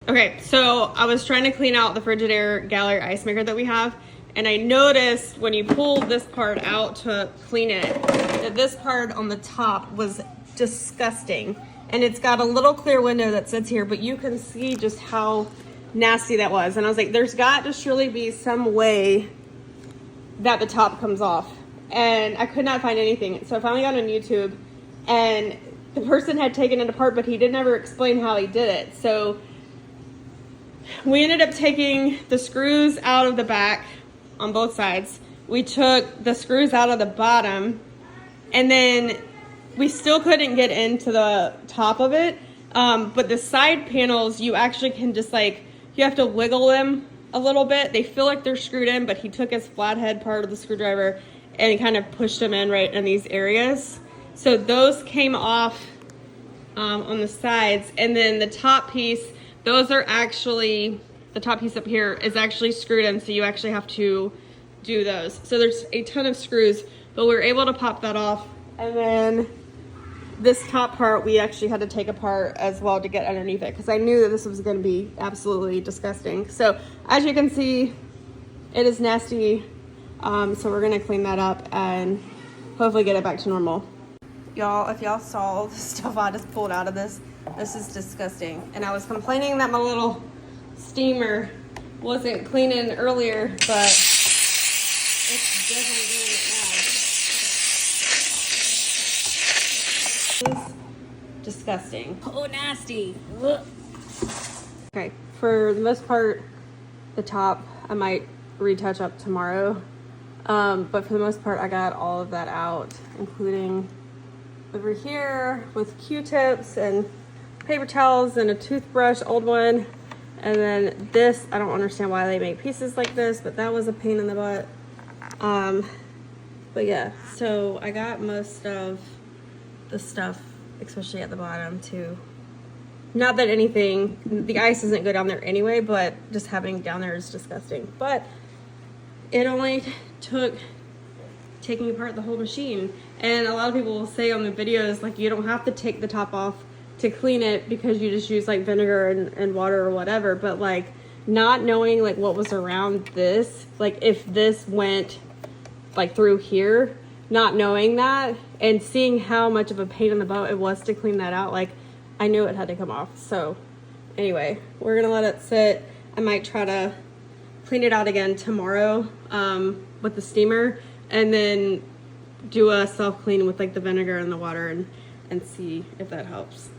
Okay, so I was trying to clean out the Frigidaire Gallery ice maker that we have, and I noticed when you pull this part out to clean it, that this part on the top was disgusting. And it's got a little clear window that sits here, but you can see just how nasty that was. And I was like, there's got to surely be some way that the top comes off. And I could not find anything. So I finally got on YouTube, and the person had taken it apart, but he didn't ever explain how he did it. So we ended up taking the screws out of the back on both sides. We took the screws out of the bottom, and then we still couldn't get into the top of it. But the side panels, you actually can just like, you have to wiggle them a little bit. They feel like they're screwed in, but he took his flathead part of the screwdriver and he kind of pushed them in right in these areas. So those came off on the sides. And then the top piece, those are actually, the top piece up here is actually screwed in, so you actually have to do those. So there's a ton of screws, but we were able to pop that off. And then this top part, we actually had to take apart as well to get underneath it, because I knew that this was going to be absolutely disgusting. So as you can see, it is nasty. So we're going to clean that up and hopefully get it back to normal. Y'all, if y'all saw the stuff I just pulled out of this is disgusting. And I was complaining that my little steamer wasn't cleaning earlier, but it's definitely doing it now. It's disgusting. Oh, nasty. Ugh. Okay, for the most part, the top I might retouch up tomorrow. But for the most part, I got all of that out, including over here with Q-tips and paper towels and a toothbrush, old one. And then this, I don't understand why they make pieces like this, but that was a pain in the butt. But yeah, so I got most of the stuff, especially at the bottom too. Not that anything, the ice isn't good down there anyway, but just having down there is disgusting. But it only took taking apart the whole machine. And a lot of people will say on the videos, like, you don't have to take the top off to clean it because you just use like vinegar and water or whatever. But like, not knowing like what was around this, like if this went like through here, not knowing that and seeing how much of a pain in the butt it was to clean that out, like I knew it had to come off. So anyway, we're gonna let it sit. I might try to clean it out again tomorrow with the steamer, and then do a self-clean with like the vinegar and the water and see if that helps.